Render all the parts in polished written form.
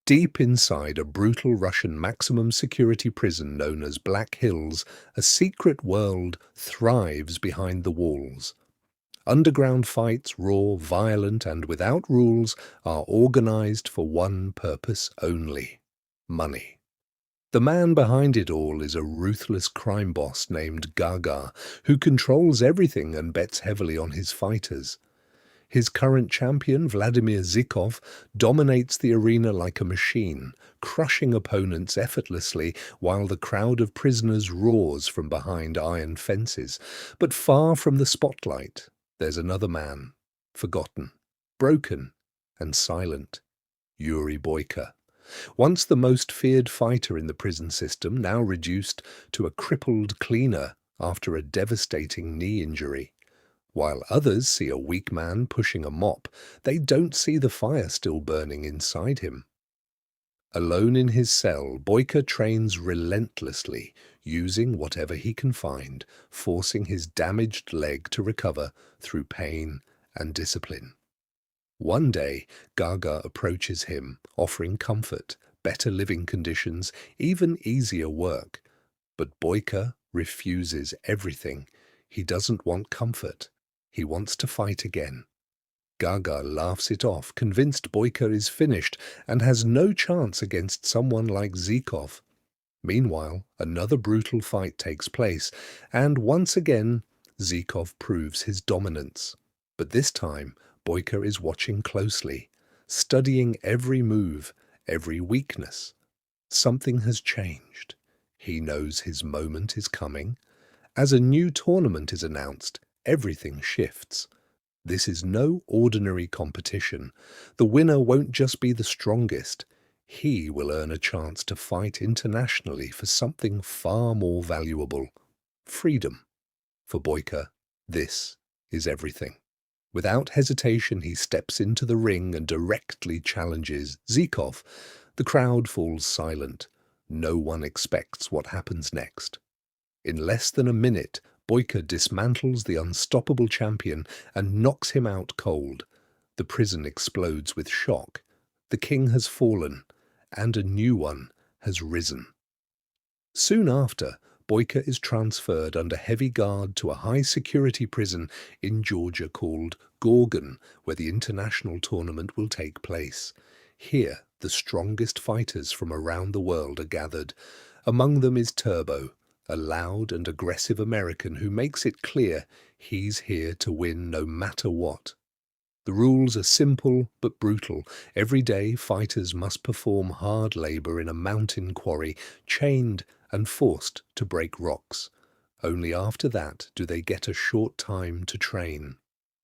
Deep inside a brutal Russian maximum security prison known as Black Hills, a secret world thrives behind the walls. Underground fights, raw, violent, and without rules, are organized for one purpose only: money. The man behind it all is a ruthless crime boss named Gaga, who controls everything and bets heavily on his fighters. His current champion, Vladimir Zhikov, dominates the arena like a machine, crushing opponents effortlessly while the crowd of prisoners roars from behind iron fences. But far from the spotlight, there's another man, forgotten, broken, and silent: Yuri Boyka. Once the most feared fighter in the prison system, now reduced to a crippled cleaner after a devastating knee injury. While others see a weak man pushing a mop, they don't see the fire still burning inside him. Alone in his cell, Boyka trains relentlessly, using whatever he can find, forcing his damaged leg to recover through pain and discipline. One day, Gaga approaches him, offering comfort, better living conditions, even easier work. But Boyka refuses everything. He doesn't want comfort. He wants to fight again. Gaga laughs it off, convinced Boyka is finished and has no chance against someone like Zhikov. Meanwhile, another brutal fight takes place, and once again, Zhikov proves his dominance. But this time, Boyka is watching closely, studying every move, every weakness. Something has changed. He knows his moment is coming. As a new tournament is announced, everything shifts. This is no ordinary competition. The winner won't just be the strongest. He will earn a chance to fight internationally for something far more valuable: freedom. For Boyka, this is everything. Without hesitation, he steps into the ring and directly challenges Zhikov. The crowd falls silent. No one expects what happens next. In less than a minute, Boyka dismantles the unstoppable champion and knocks him out cold. The prison explodes with shock. The king has fallen, and a new one has risen. Soon after, Boyka is transferred under heavy guard to a high-security prison in Georgia called Gorgan, where the international tournament will take place. Here, the strongest fighters from around the world are gathered. Among them is Turbo, a loud and aggressive American who makes it clear he's here to win no matter what. The rules are simple but brutal. Every day, fighters must perform hard labor in a mountain quarry, chained and forced to break rocks. Only after that do they get a short time to train.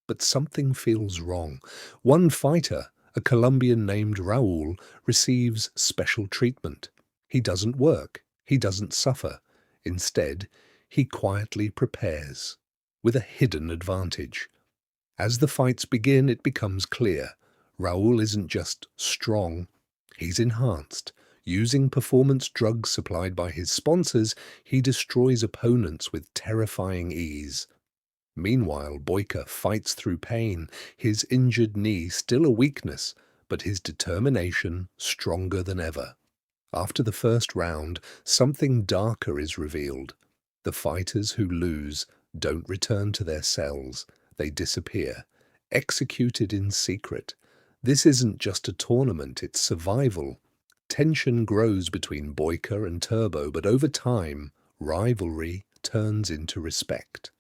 But something feels wrong. One fighter, a Colombian named Raul, receives special treatment. He doesn't work. He doesn't suffer. Instead, he quietly prepares, with a hidden advantage. As the fights begin, it becomes clear Raul isn't just strong, he's enhanced. Using performance drugs supplied by his sponsors, he destroys opponents with terrifying ease. Meanwhile, Boyka fights through pain, his injured knee still a weakness, but his determination stronger than ever. After the first round, something darker is revealed. The fighters who lose don't return to their cells. They disappear, executed in secret. This isn't just a tournament, it's survival. Tension grows between Boyka and Turbo, but over time, rivalry turns into respect.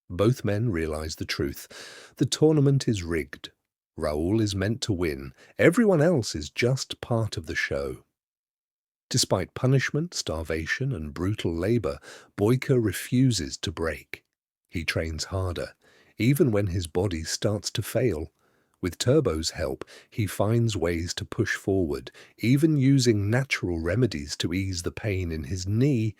Both men realize the truth. The tournament is rigged. Raul is meant to win. Everyone else is just part of the show. Despite punishment, starvation, and brutal labor, Boyka refuses to break. He trains harder, even when his body starts to fail. With Turbo's help, he finds ways to push forward, even using natural remedies to ease the pain in his knee.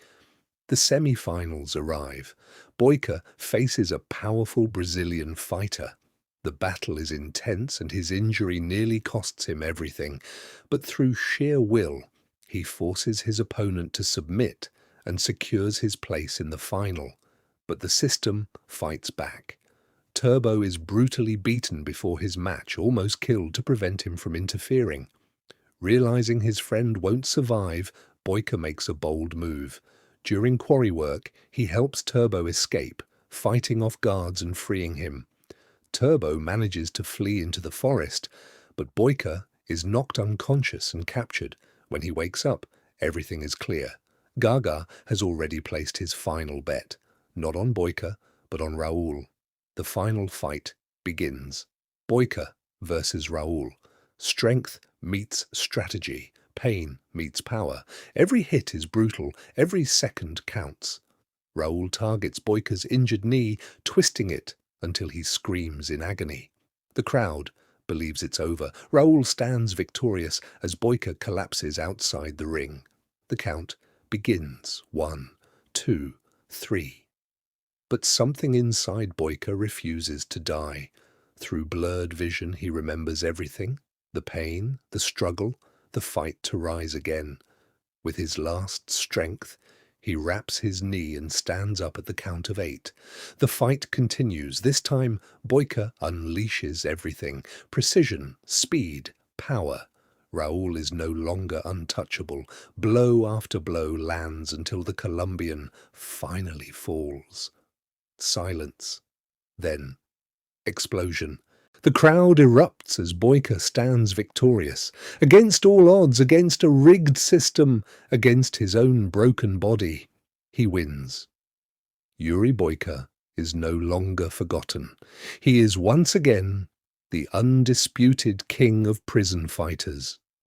The semi-finals arrive. Boyka faces a powerful Brazilian fighter. The battle is intense and his injury nearly costs him everything, but through sheer will, he forces his opponent to submit and secures his place in the final. But the system fights back. Turbo is brutally beaten before his match, almost killed to prevent him from interfering. Realizing his friend won't survive, Boyka makes a bold move. During quarry work, he helps Turbo escape, fighting off guards and freeing him. Turbo manages to flee into the forest, but Boyka is knocked unconscious and captured. When he wakes up, everything is clear. Gaga has already placed his final bet, not on Boyka, but on Raoul. The final fight begins. Boyka versus Raoul. Strength meets strategy. Pain meets power. Every hit is brutal. Every second counts. Raoul targets Boyka's injured knee, twisting it until he screams in agony. The crowd believes it's over. Raoul stands victorious as Boyka collapses outside the ring. The count begins. 1, 2, 3. But something inside Boyka refuses to die. Through blurred vision he remembers everything. The pain, the struggle, the fight to rise again. With his last strength, he wraps his knee and stands up at the count of 8. The fight continues. This time, Boyka unleashes everything. Precision, speed, power. Raoul is no longer untouchable. Blow after blow lands until the Colombian finally falls. Silence. Then, explosion. The crowd erupts as Boyka stands victorious. Against all odds, against a rigged system, against his own broken body, he wins. Yuri Boyka is no longer forgotten. He is once again the undisputed king of prison fighters.